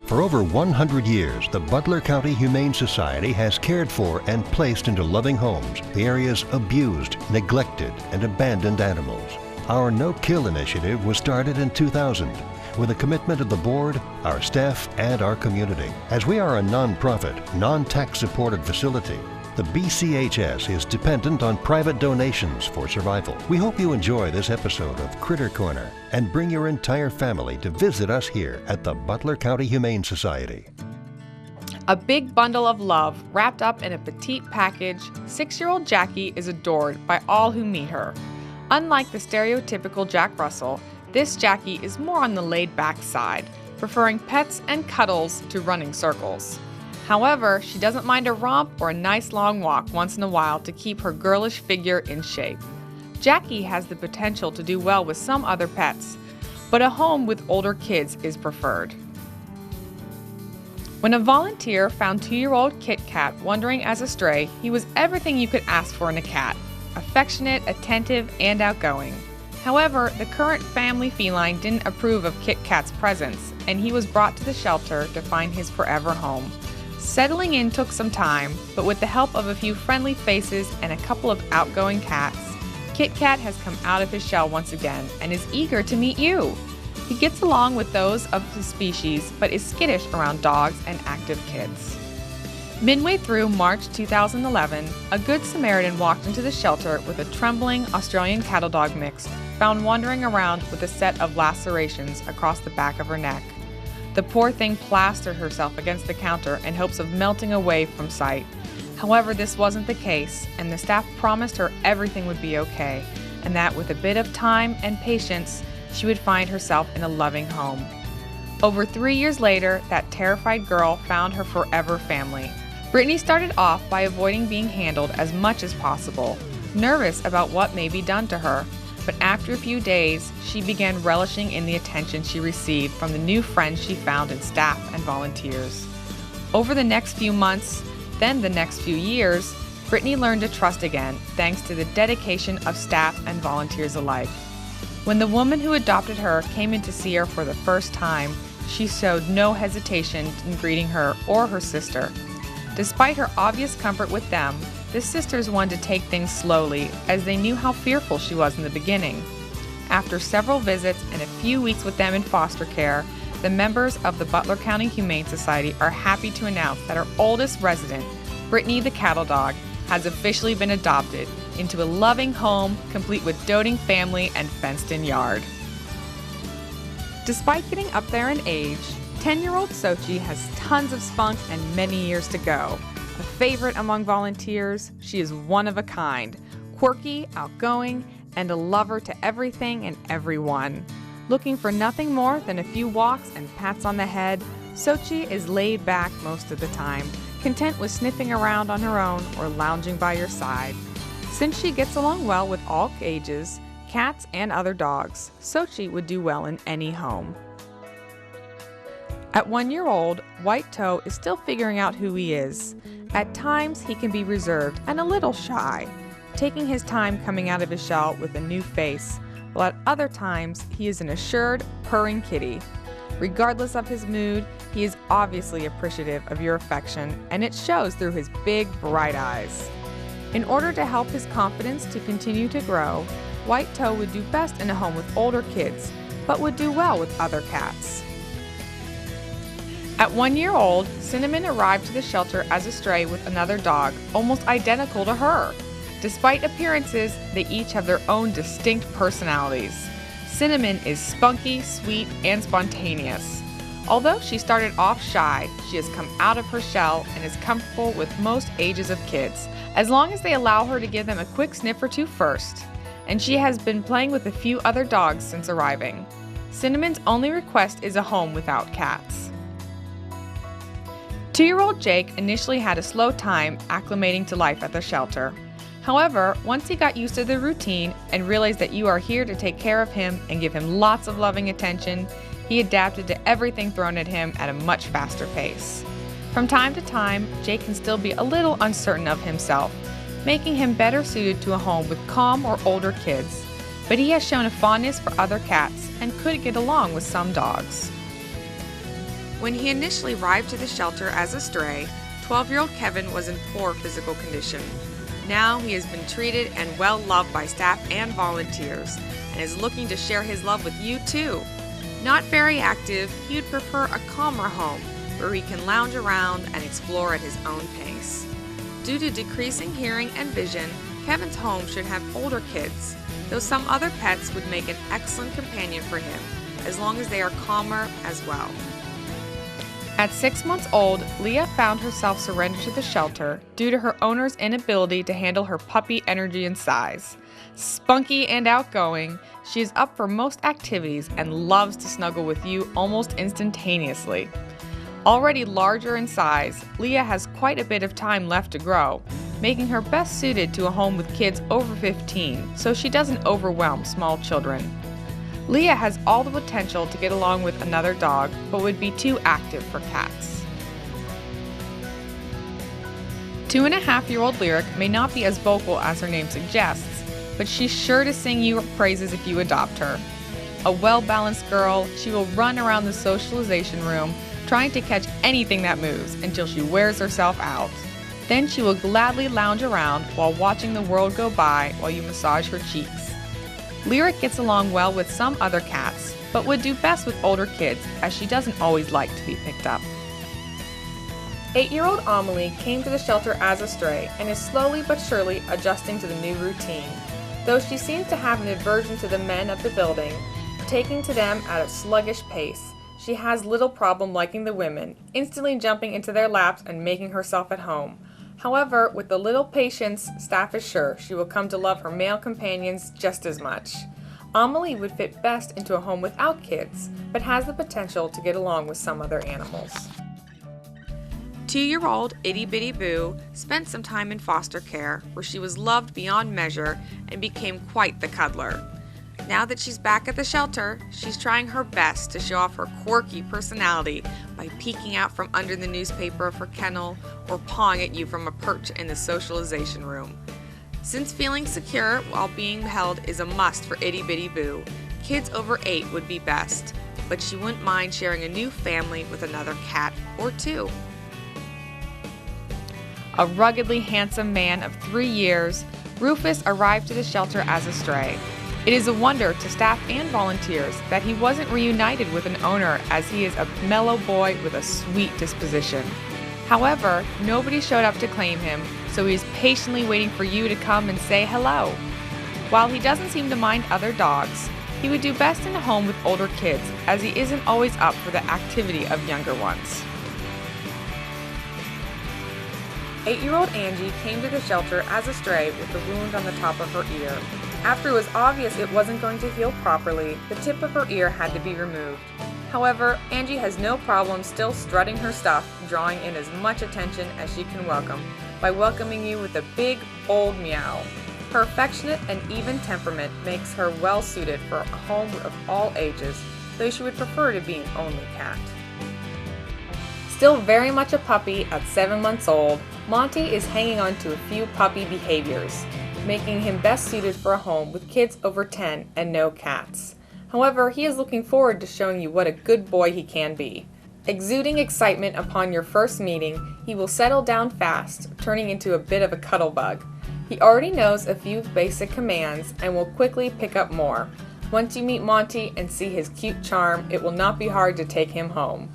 For over 100 years, the Butler County Humane Society has cared for and placed into loving homes the area's abused, neglected, and abandoned animals. Our No-Kill initiative was started in 2000 with a commitment of the board, our staff, and our community. As we are a non-profit, non-tax supported facility, the BCHS is dependent on private donations for survival. We hope you enjoy this episode of Critter Corner and bring your entire family to visit us here at the Butler County Humane Society. A big bundle of love wrapped up in a petite package, 6-year-old Jackie is adored by all who meet her. Unlike the stereotypical Jack Russell, this Jackie is more on the laid-back side, preferring pets and cuddles to running circles. However, she doesn't mind a romp or a nice long walk once in a while to keep her girlish figure in shape. Jackie has the potential to do well with some other pets, but a home with older kids is preferred. When a volunteer found 2-year-old Kit Kat wandering as a stray, he was everything you could ask for in a cat: affectionate, attentive, and outgoing. However, the current family feline didn't approve of Kit Kat's presence, and he was brought to the shelter to find his forever home. Settling in took some time, but with the help of a few friendly faces and a couple of outgoing cats, Kit Kat has come out of his shell once again and is eager to meet you. He gets along with those of his species, but is skittish around dogs and active kids. Midway through March 2011, a Good Samaritan walked into the shelter with a trembling Australian cattle dog mix found wandering around with a set of lacerations across the back of her neck. The poor thing plastered herself against the counter in hopes of melting away from sight. However, this wasn't the case, and the staff promised her everything would be okay, and that with a bit of time and patience, she would find herself in a loving home. Over 3 years later, that terrified girl found her forever family. Brittany started off by avoiding being handled as much as possible, nervous about what may be done to her. But after a few days, she began relishing in the attention she received from the new friends she found in staff and volunteers. Over the next few months, then the next few years, Brittany learned to trust again thanks to the dedication of staff and volunteers alike. When the woman who adopted her came in to see her for the first time, she showed no hesitation in greeting her or her sister. Despite her obvious comfort with them, the sisters wanted to take things slowly, as they knew how fearful she was in the beginning. After several visits and a few weeks with them in foster care, the members of the Butler County Humane Society are happy to announce that our oldest resident, Brittany the cattle dog, has officially been adopted into a loving home complete with doting family and fenced-in yard. Despite getting up there in age, 10-year-old SOCHI has tons of spunk and many years to go. A favorite among volunteers, she is one of a kind, quirky, outgoing, and a lover to everything and everyone. Looking for nothing more than a few walks and pats on the head, SOCHI is laid back most of the time, content with sniffing around on her own or lounging by your side. Since she gets along well with all ages, cats and other dogs, SOCHI would do well in any home. At 1 year old, White Toe is still figuring out who he is. At times, he can be reserved and a little shy, taking his time coming out of his shell with a new face, while at other times, he is an assured, purring kitty. Regardless of his mood, he is obviously appreciative of your affection, and it shows through his big, bright eyes. In order to help his confidence to continue to grow, White Toe would do best in a home with older kids, but would do well with other cats. At 1 year old, Cinnamon arrived to the shelter as a stray with another dog, almost identical to her. Despite appearances, they each have their own distinct personalities. Cinnamon is spunky, sweet, and spontaneous. Although she started off shy, she has come out of her shell and is comfortable with most ages of kids, as long as they allow her to give them a quick sniff or two first. And she has been playing with a few other dogs since arriving. Cinnamon's only request is a home without cats. 2-year-old Jake initially had a slow time acclimating to life at the shelter. However, once he got used to the routine and realized that you are here to take care of him and give him lots of loving attention, he adapted to everything thrown at him at a much faster pace. From time to time, Jake can still be a little uncertain of himself, making him better suited to a home with calm or older kids, but he has shown a fondness for other cats and could get along with some dogs. When he initially arrived to the shelter as a stray, 12-year-old Kevin was in poor physical condition. Now he has been treated and well loved by staff and volunteers, and is looking to share his love with you too. Not very active, he would prefer a calmer home where he can lounge around and explore at his own pace. Due to decreasing hearing and vision, Kevin's home should have older kids, though some other pets would make an excellent companion for him, as long as they are calmer as well. At 6 months old, Leah found herself surrendered to the shelter due to her owner's inability to handle her puppy energy and size. Spunky and outgoing, she is up for most activities and loves to snuggle with you almost instantaneously. Already larger in size, Leah has quite a bit of time left to grow, making her best suited to a home with kids over 15, so she doesn't overwhelm small children. Leah has all the potential to get along with another dog, but would be too active for cats. 2.5-year-old Lyric may not be as vocal as her name suggests, but she's sure to sing you praises if you adopt her. A well-balanced girl, she will run around the socialization room, trying to catch anything that moves until she wears herself out. Then she will gladly lounge around while watching the world go by while you massage her cheeks. Lyric gets along well with some other cats, but would do best with older kids as she doesn't always like to be picked up. 8-year-old Amelie came to the shelter as a stray and is slowly but surely adjusting to the new routine. Though she seems to have an aversion to the men of the building, taking to them at a sluggish pace, she has little problem liking the women, instantly jumping into their laps and making herself at home. However, with a little patience, staff is sure she will come to love her male companions just as much. Amelie would fit best into a home without kids, but has the potential to get along with some other animals. 2-year-old Itty Bitty Boo spent some time in foster care, where she was loved beyond measure and became quite the cuddler. Now that she's back at the shelter, she's trying her best to show off her quirky personality by peeking out from under the newspaper of her kennel or pawing at you from a perch in the socialization room. Since feeling secure while being held is a must for Itty Bitty Boo, kids over 8 would be best, but she wouldn't mind sharing a new family with another cat or two. A ruggedly handsome man of 3 years, Rufus arrived to the shelter as a stray. It is a wonder to staff and volunteers that he wasn't reunited with an owner, as he is a mellow boy with a sweet disposition. However, nobody showed up to claim him, so he is patiently waiting for you to come and say hello. While he doesn't seem to mind other dogs, he would do best in a home with older kids, as he isn't always up for the activity of younger ones. 8-year-old Angie came to the shelter as a stray with a wound on the top of her ear. After it was obvious it wasn't going to heal properly, the tip of her ear had to be removed. However, Angie has no problem still strutting her stuff, drawing in as much attention as she can welcome, by welcoming you with a big, bold meow. Her affectionate and even temperament makes her well suited for a home of all ages, though she would prefer to be an only cat. Still very much a puppy at 7 months old, Monty is hanging on to a few puppy behaviors, making him best suited for a home with kids over 10 and no cats. However, he is looking forward to showing you what a good boy he can be. Exuding excitement upon your first meeting, he will settle down fast, turning into a bit of a cuddle bug. He already knows a few basic commands and will quickly pick up more. Once you meet Monty and see his cute charm, it will not be hard to take him home.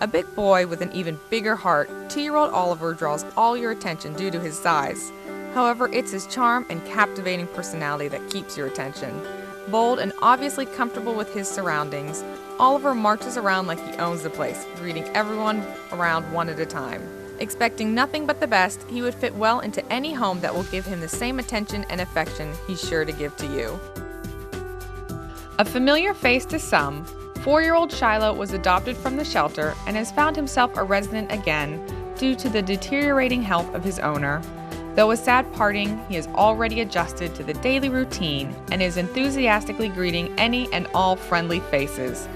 A big boy with an even bigger heart, 2-year-old Oliver draws all your attention due to his size. However, it's his charm and captivating personality that keeps your attention. Bold and obviously comfortable with his surroundings, Oliver marches around like he owns the place, greeting everyone around one at a time. Expecting nothing but the best, he would fit well into any home that will give him the same attention and affection he's sure to give to you. A familiar face to some, 4-year-old Shiloh was adopted from the shelter and has found himself a resident again due to the deteriorating health of his owner. Though a sad parting, he has already adjusted to the daily routine and is enthusiastically greeting any and all friendly faces.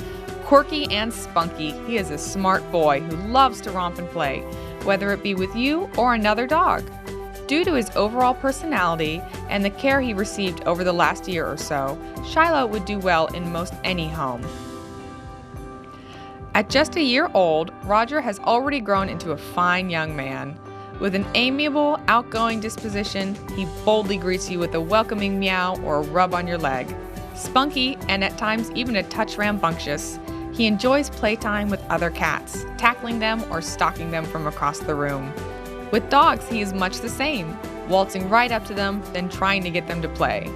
Quirky and spunky, he is a smart boy who loves to romp and play, whether it be with you or another dog. Due to his overall personality and the care he received over the last year or so, Shiloh would do well in most any home. At just a year old, Roger has already grown into a fine young man. With an amiable, outgoing disposition, he boldly greets you with a welcoming meow or a rub on your leg. Spunky, and at times even a touch rambunctious, he enjoys playtime with other cats, tackling them or stalking them from across the room. With dogs, he is much the same, waltzing right up to them, then trying to get them to play.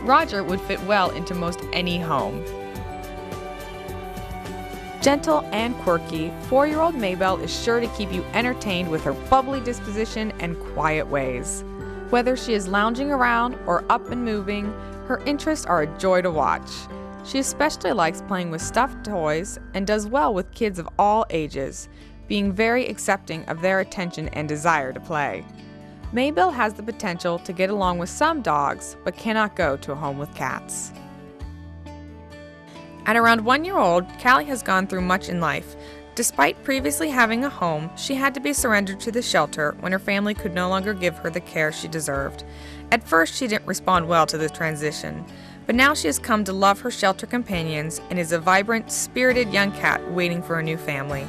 Roger would fit well into most any home. Gentle and quirky, 4-year-old Maybelle is sure to keep you entertained with her bubbly disposition and quiet ways. Whether she is lounging around or up and moving, her interests are a joy to watch. She especially likes playing with stuffed toys and does well with kids of all ages, being very accepting of their attention and desire to play. Maybelle has the potential to get along with some dogs, but cannot go to a home with cats. At around 1 year old, Callie has gone through much in life. Despite previously having a home, she had to be surrendered to the shelter when her family could no longer give her the care she deserved. At first, she didn't respond well to the transition, but now she has come to love her shelter companions and is a vibrant, spirited young cat waiting for a new family.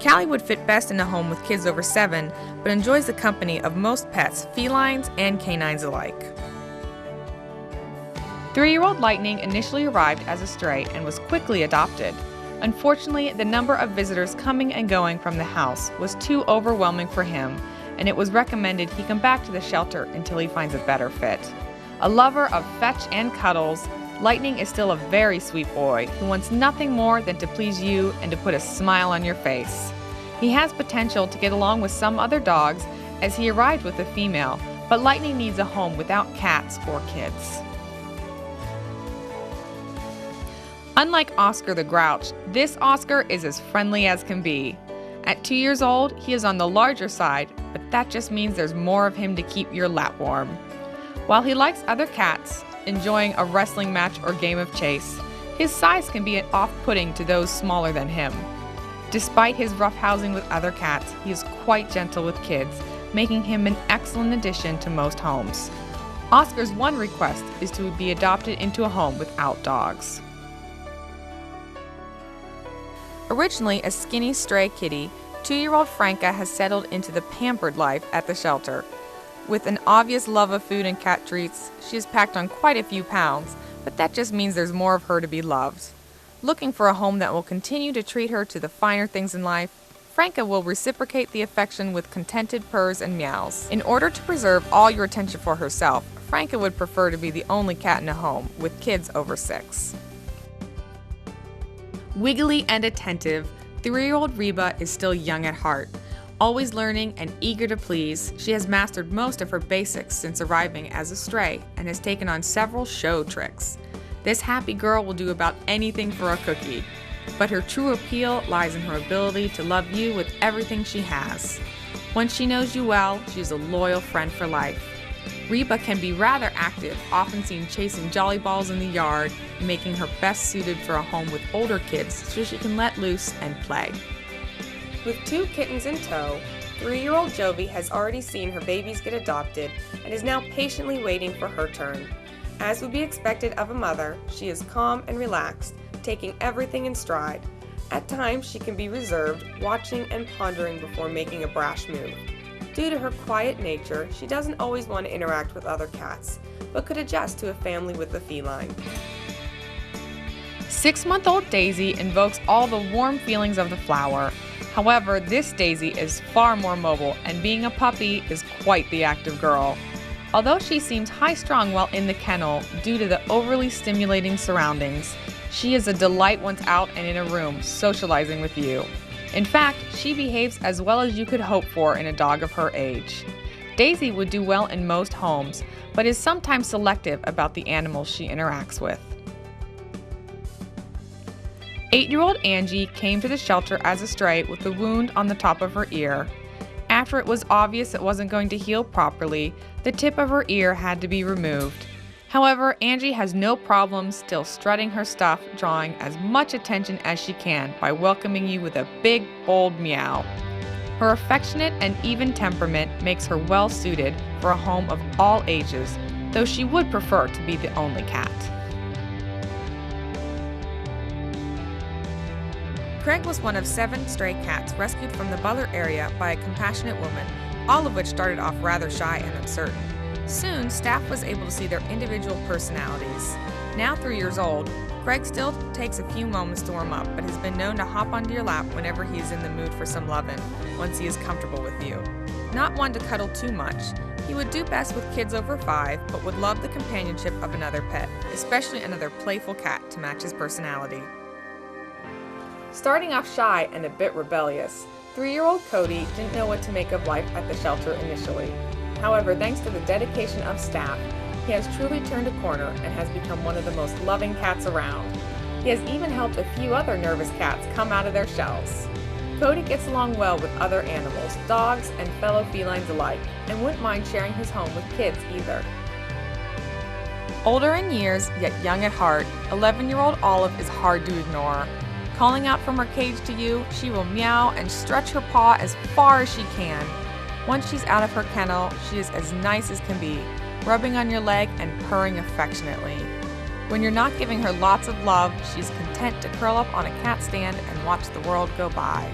Callie would fit best in a home with kids over 7, but enjoys the company of most pets, felines and canines alike. 3-year-old Lightning initially arrived as a stray and was quickly adopted. Unfortunately, the number of visitors coming and going from the house was too overwhelming for him, and it was recommended he come back to the shelter until he finds a better fit. A lover of fetch and cuddles, Lightning is still a very sweet boy who wants nothing more than to please you and to put a smile on your face. He has potential to get along with some other dogs as he arrived with a female, but Lightning needs a home without cats or kids. Unlike Oscar the Grouch, this Oscar is as friendly as can be. At 2 years old, he is on the larger side, but that just means there's more of him to keep your lap warm. While he likes other cats, enjoying a wrestling match or game of chase, his size can be off-putting to those smaller than him. Despite his roughhousing with other cats, he is quite gentle with kids, making him an excellent addition to most homes. Oscar's one request is to be adopted into a home without dogs. Originally a skinny stray kitty, 2-year-old Franka has settled into the pampered life at the shelter. With an obvious love of food and cat treats, she has packed on quite a few pounds, but that just means there's more of her to be loved. Looking for a home that will continue to treat her to the finer things in life, Franka will reciprocate the affection with contented purrs and meows. In order to preserve all your attention for herself, Franka would prefer to be the only cat in a home, with kids over 6. Wiggly and attentive, 3-year-old Reba is still young at heart. Always learning and eager to please, she has mastered most of her basics since arriving as a stray and has taken on several show tricks. This happy girl will do about anything for a cookie, but her true appeal lies in her ability to love you with everything she has. Once she knows you well, she is a loyal friend for life. Reba can be rather active, often seen chasing jolly balls in the yard, making her best suited for a home with older kids so she can let loose and play. With 2 kittens in tow, 3-year-old Jovie has already seen her babies get adopted and is now patiently waiting for her turn. As would be expected of a mother, she is calm and relaxed, taking everything in stride. At times she can be reserved, watching and pondering before making a brash move. Due to her quiet nature, she doesn't always want to interact with other cats, but could adjust to a family with a feline. 6-month-old Daisy invokes all the warm feelings of the flower. However, this Daisy is far more mobile, and being a puppy is quite the active girl. Although she seems high-strung while in the kennel due to the overly stimulating surroundings, she is a delight once out and in a room, socializing with you. In fact, she behaves as well as you could hope for in a dog of her age. Daisy would do well in most homes, but is sometimes selective about the animals she interacts with. 8-year-old Angie came to the shelter as a stray with a wound on the top of her ear. After it was obvious it wasn't going to heal properly, the tip of her ear had to be removed. However, Angie has no problem still strutting her stuff, drawing as much attention as she can by welcoming you with a big, bold meow. Her affectionate and even temperament makes her well suited for a home of all ages, though she would prefer to be the only cat. Craig was one of 7 stray cats rescued from the Butler area by a compassionate woman, all of which started off rather shy and uncertain. Soon, staff was able to see their individual personalities. Now 3 years old, Craig still takes a few moments to warm up, but has been known to hop onto your lap whenever he is in the mood for some lovin', once he is comfortable with you. Not one to cuddle too much, he would do best with kids over 5, but would love the companionship of another pet, especially another playful cat to match his personality. Starting off shy and a bit rebellious, 3-year-old Cody didn't know what to make of life at the shelter initially. However, thanks to the dedication of staff, he has truly turned a corner and has become one of the most loving cats around. He has even helped a few other nervous cats come out of their shells. Cody gets along well with other animals, dogs, and fellow felines alike, and wouldn't mind sharing his home with kids either. Older in years, yet young at heart, 11-year-old Olive is hard to ignore. Calling out from her cage to you, she will meow and stretch her paw as far as she can. Once she's out of her kennel, she is as nice as can be, rubbing on your leg and purring affectionately. When you're not giving her lots of love, she's content to curl up on a cat stand and watch the world go by.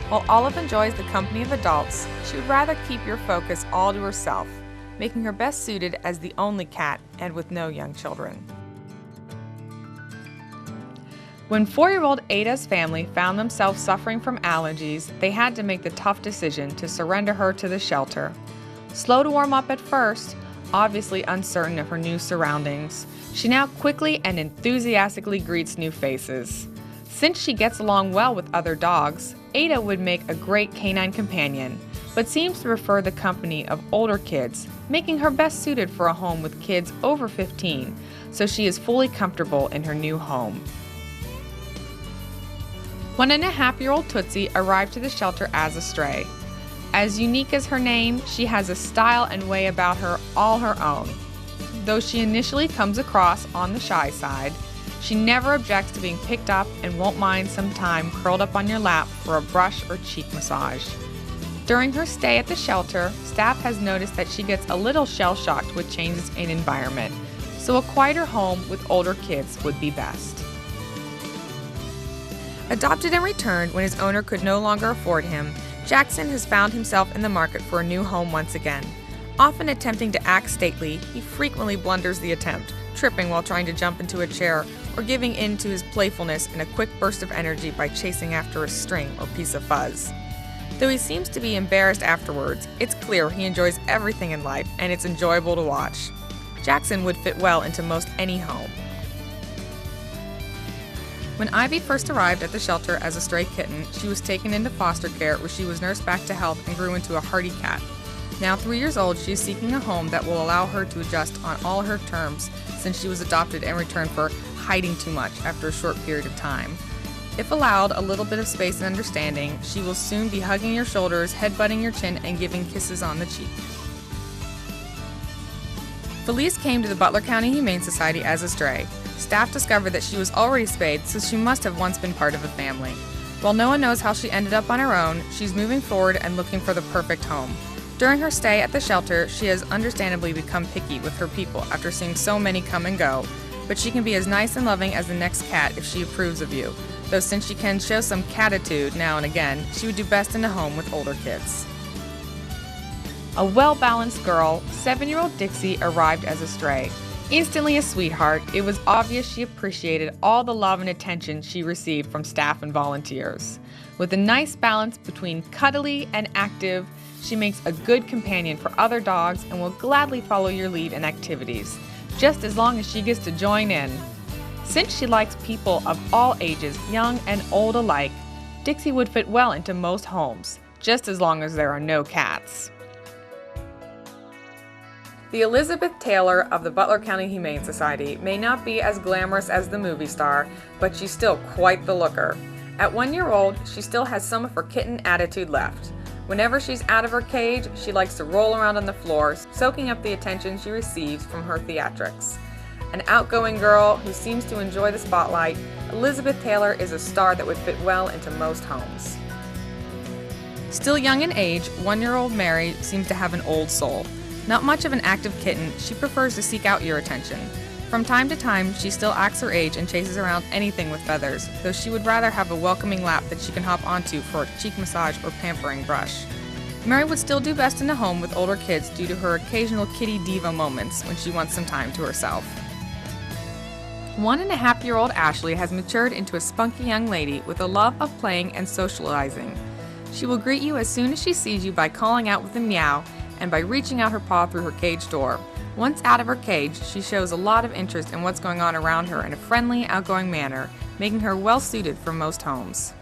While Olive enjoys the company of adults, she would rather keep your focus all to herself, making her best suited as the only cat and with no young children. When 4-year-old Ada's family found themselves suffering from allergies, they had to make the tough decision to surrender her to the shelter. Slow to warm up at first, obviously uncertain of her new surroundings, she now quickly and enthusiastically greets new faces. Since she gets along well with other dogs, Ada would make a great canine companion, but seems to prefer the company of older kids, making her best suited for a home with kids over 15, so she is fully comfortable in her new home. 1.5-year-old Tootsie arrived to the shelter as a stray. As unique as her name, she has a style and way about her all her own. Though she initially comes across on the shy side, she never objects to being picked up and won't mind some time curled up on your lap for a brush or cheek massage. During her stay at the shelter, staff has noticed that she gets a little shell-shocked with changes in environment, so a quieter home with older kids would be best. Adopted and returned when his owner could no longer afford him, Jackson has found himself in the market for a new home once again. Often attempting to act stately, he frequently blunders the attempt, tripping while trying to jump into a chair or giving in to his playfulness in a quick burst of energy by chasing after a string or piece of fuzz. Though he seems to be embarrassed afterwards, it's clear he enjoys everything in life and it's enjoyable to watch. Jackson would fit well into most any home. When Ivy first arrived at the shelter as a stray kitten, she was taken into foster care where she was nursed back to health and grew into a hardy cat. Now 3 years old, she is seeking a home that will allow her to adjust on all her terms since she was adopted and returned for hiding too much after a short period of time. If allowed a little bit of space and understanding, she will soon be hugging your shoulders, headbutting your chin, and giving kisses on the cheek. Felice came to the Butler County Humane Society as a stray. Staff discovered that she was already spayed, so she must have once been part of a family. While no one knows how she ended up on her own, she's moving forward and looking for the perfect home. During her stay at the shelter, she has understandably become picky with her people after seeing so many come and go, but she can be as nice and loving as the next cat if she approves of you, though since she can show some catitude now and again, she would do best in a home with older kids. A well-balanced girl, 7-year-old Dixie arrived as a stray. Instantly a sweetheart, it was obvious she appreciated all the love and attention she received from staff and volunteers. With a nice balance between cuddly and active, she makes a good companion for other dogs and will gladly follow your lead in activities, just as long as she gets to join in. Since she likes people of all ages, young and old alike, Dixie would fit well into most homes, just as long as there are no cats. The Elizabeth Taylor of the Butler County Humane Society may not be as glamorous as the movie star, but she's still quite the looker. At 1 year old, she still has some of her kitten attitude left. Whenever she's out of her cage, she likes to roll around on the floor, soaking up the attention she receives from her theatrics. An outgoing girl who seems to enjoy the spotlight, Elizabeth Taylor is a star that would fit well into most homes. Still young in age, 1-year-old Mary seems to have an old soul. Not much of an active kitten, she prefers to seek out your attention. From time to time, she still acts her age and chases around anything with feathers, though she would rather have a welcoming lap that she can hop onto for a cheek massage or pampering brush. Mary would still do best in the home with older kids due to her occasional kitty diva moments when she wants some time to herself. 1.5-year-old Ashley has matured into a spunky young lady with a love of playing and socializing. She will greet you as soon as she sees you by calling out with a meow and by reaching out her paw through her cage door. Once out of her cage, she shows a lot of interest in what's going on around her in a friendly, outgoing manner, making her well suited for most homes.